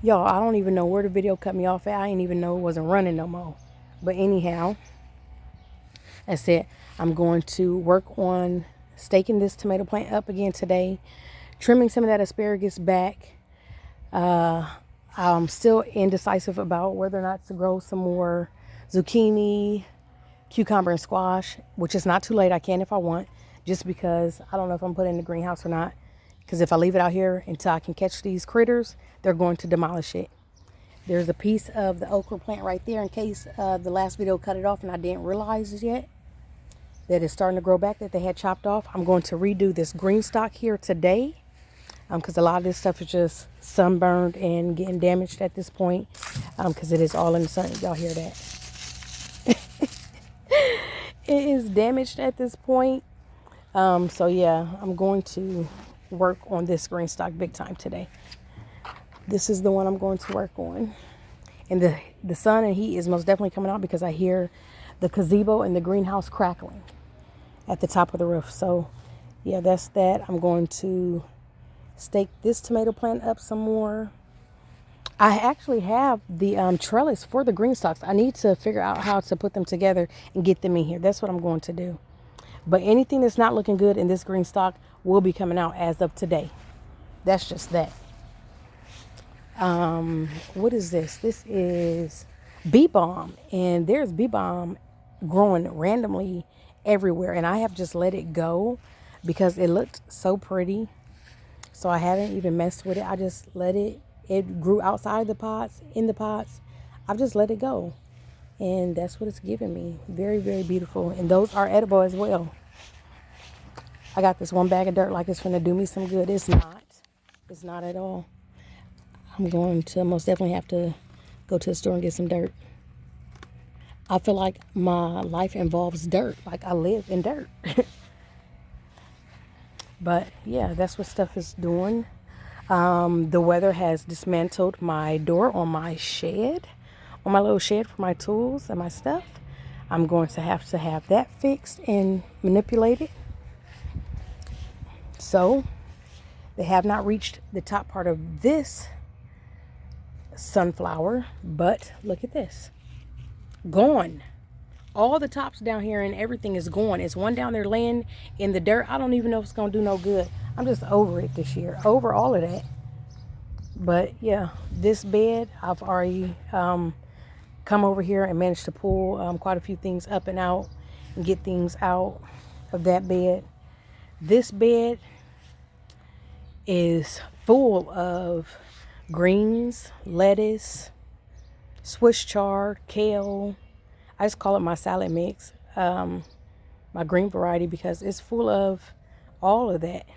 Y'all, I don't even know where the video cut me off at. I didn't even know it wasn't running no more. But anyhow, I said I'm going to work on staking this tomato plant up again today, trimming some of that asparagus back. I'm still indecisive about whether or not to grow some more zucchini, cucumber, and squash, which is not too late. I can if I want, just because I don't know if I'm putting it in the greenhouse or not. Because if I leave it out here until I can catch these critters, they're going to demolish it. There's a piece of the okra plant right there in case the last video cut it off and I didn't realize it yet that it's starting to grow back that they had chopped off. I'm going to redo this green stock here today because a lot of this stuff is just sunburned and getting damaged at this point because it is all in the sun. Y'all hear that? It is damaged at this point. So yeah, I'm going to work on this green stock big time today. This is the one I'm going to work on. And the sun and heat is most definitely coming out because I hear the gazebo and the greenhouse crackling at the top of the roof. So yeah, that's that. I'm going to stake this tomato plant up some more. I actually have the trellis for the green stalks. I need to figure out how to put them together and get them in here. That's what I'm going to do. But anything that's not looking good in this green stock will be coming out as of today. That's just that. What is this? This is bee balm, and there's bee balm growing randomly everywhere, and I have just let it go because it looked so pretty. So I haven't even messed with it. I just let it. It grew outside of the pots, in the pots. I've just let it go, and that's what it's giving me. Very, very beautiful, and those are edible as well. I got this one bag of dirt like it's gonna do me some good. It's not. It's not at all. I'm going to most definitely have to go to the store and get some dirt. I feel like my life involves dirt. Like I live in dirt. But yeah, that's what stuff is doing. The weather has dismantled my door on my shed, on my little shed for my tools and my stuff. I'm going to have that fixed and manipulated. So they have not reached the top part of this sunflower, but look at this. Gone. All the tops down here and everything is gone. It's one down there laying in the dirt. I don't even know if it's going to do no good. I'm just over it this year. Over all of that. But yeah, this bed, I've already come over here and managed to pull quite a few things up and out and get things out of that bed. This bed is full of greens, lettuce, Swiss chard, kale. I just call it my salad mix, my green variety, because it's full of all of that.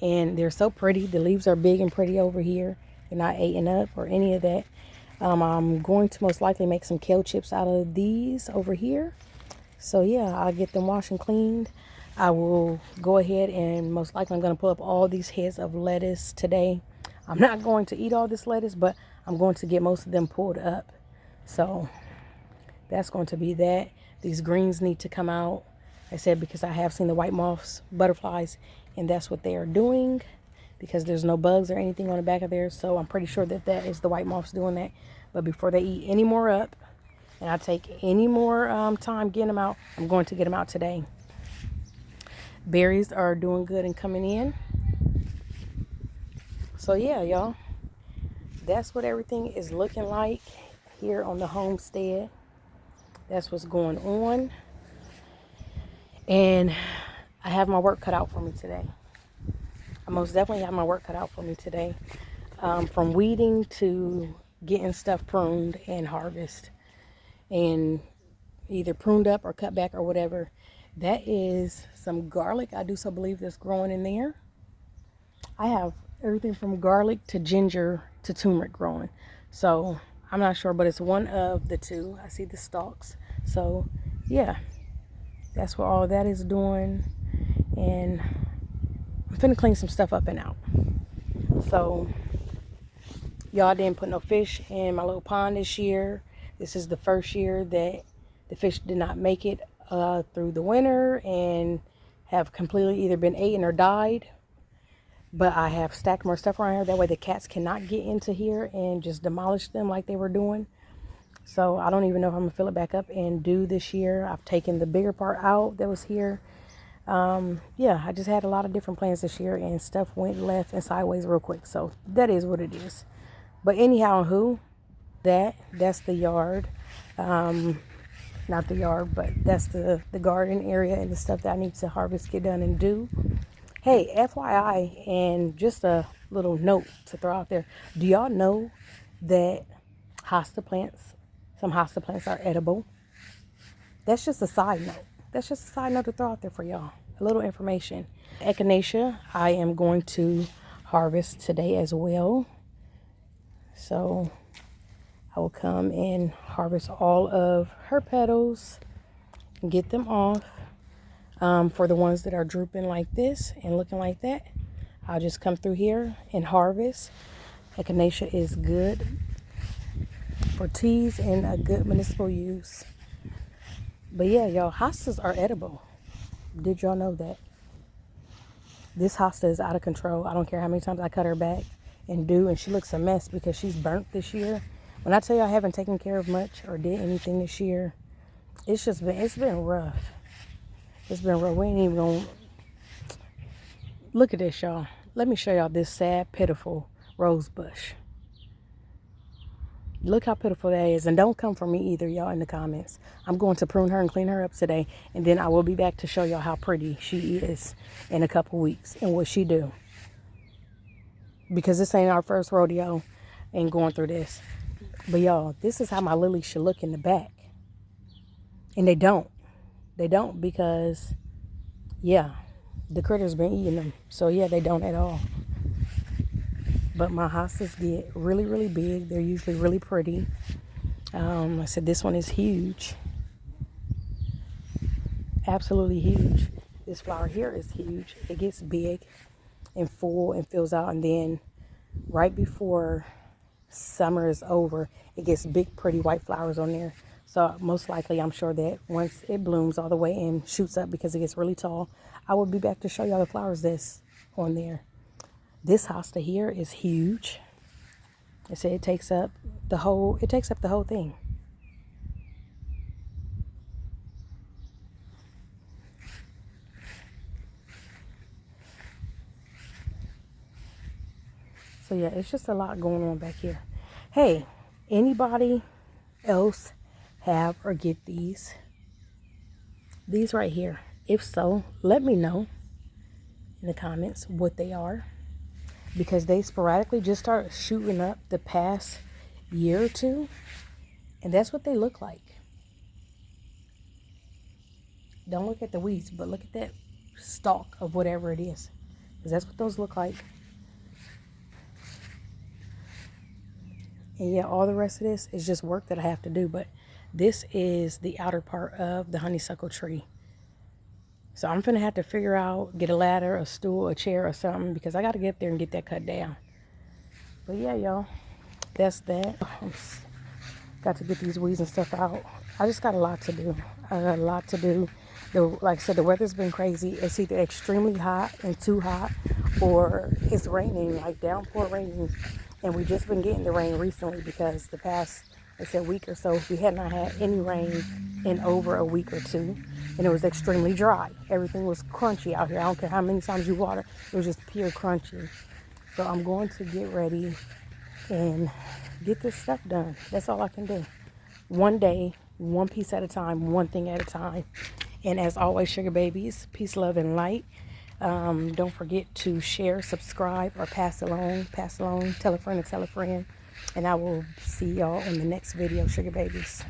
And they're so pretty. The leaves are big and pretty over here. They're not eaten up or any of that. I'm going to most likely make some kale chips out of these over here. So yeah, I'll get them washed and cleaned. I will go ahead and most likely I'm going to pull up all these heads of lettuce today. I'm not going to eat all this lettuce, but I'm going to get most of them pulled up. So that's going to be that. These greens need to come out. I said because I have seen the white moths, butterflies, and that's what they are doing because there's no bugs or anything on the back of there. So I'm pretty sure that that is the white moths doing that. But before they eat any more up and I take any more time getting them out, I'm going to get them out today. Berries are doing good and coming in. So yeah, y'all, that's what everything is looking like here on the homestead. That's what's going on. And I have my work cut out for me today. I most definitely have my work cut out for me today. From weeding to getting stuff pruned and harvest. And either pruned up or cut back or whatever. That is some garlic, I do so believe, that's growing in there. I have everything from garlic to ginger to turmeric growing. So I'm not sure, but it's one of the two. I see the stalks. So yeah, that's what all that is doing. And I'm finna clean some stuff up and out. So y'all didn't put no fish in my little pond this year. This is the first year that the fish did not make it through the winter and have completely either been eaten or died. But I have stacked more stuff around here. That way the cats cannot get into here and just demolish them like they were doing. So I don't even know if I'm going to fill it back up and do this year. I've taken the bigger part out that was here. Yeah, I just had a lot of different plans this year and stuff went left and sideways real quick. So that is what it is. But anyhow, that's the yard. Not the yard, but that's the garden area and the stuff that I need to harvest, get done, and do. Hey, FYI, and just a little note to throw out there. Do y'all know that some hosta plants are edible? That's just a side note. That's just a side note to throw out there for y'all. A little information. Echinacea, I am going to harvest today as well. So I will come and harvest all of her petals and get them off. For the ones that are drooping like this and looking like that, I'll just come through here and harvest. Echinacea is good for teas and a good medicinal use. But yeah, y'all, hostas are edible. Did y'all know that? This hosta is out of control. I don't care how many times I cut her back and she looks a mess because she's burnt this year. When I tell you I haven't taken care of much or did anything this year, it's been rough. It's been rough. We ain't even gonna look at this, y'all. Let me show y'all this sad, pitiful rose bush. Look how pitiful that is. And don't come for me either, y'all, in the comments. I'm going to prune her and clean her up today. And then I will be back to show y'all how pretty she is in a couple weeks and what she do. Because this ain't our first rodeo and going through this. But y'all, this is how my lilies should look in the back. And they don't. They don't because, yeah, the critters been eating them. So yeah, they don't at all. But my hostas get really, really big. They're usually really pretty. I said this one is huge. Absolutely huge. This flower here is huge. It gets big and full and fills out. And then right before summer is over, it gets big, pretty white flowers on there. So most likely, I'm sure that once it blooms all the way and shoots up because it gets really tall, I will be back to show y'all the flowers that's on there. This hosta here is huge. I said it takes up the whole thing. So yeah, it's just a lot going on back here. Hey, anybody else have or get these right here? If so, let me know in the comments what they are, because they sporadically just start shooting up the past year or two, and that's what they look like. Don't look at the weeds, but look at that stalk of whatever it is, because that's what those look like. And yeah, all the rest of this is just work that I have to do, but this is the outer part of the honeysuckle tree. So I'm gonna have to figure out, get a ladder, a stool, a chair, or something, because I got to get up there and get that cut down. But yeah, y'all, that's that. Got to get these weeds and stuff out. I just got a lot to do. I got a lot to do. Like I said, the weather's been crazy. It's either extremely hot and too hot, or it's raining, like downpour raining. And we just been getting the rain recently because the past, they said, week or so, we had not had any rain in over a week or two. And it was extremely dry. Everything was crunchy out here. I don't care how many times you water. It was just pure crunchy. So I'm going to get ready and get this stuff done. That's all I can do. One day, one piece at a time, one thing at a time. And as always, sugar babies, peace, love, and light. Don't forget to share, subscribe, or pass along, tell a friend, and I will see y'all in the next video, sugar babies.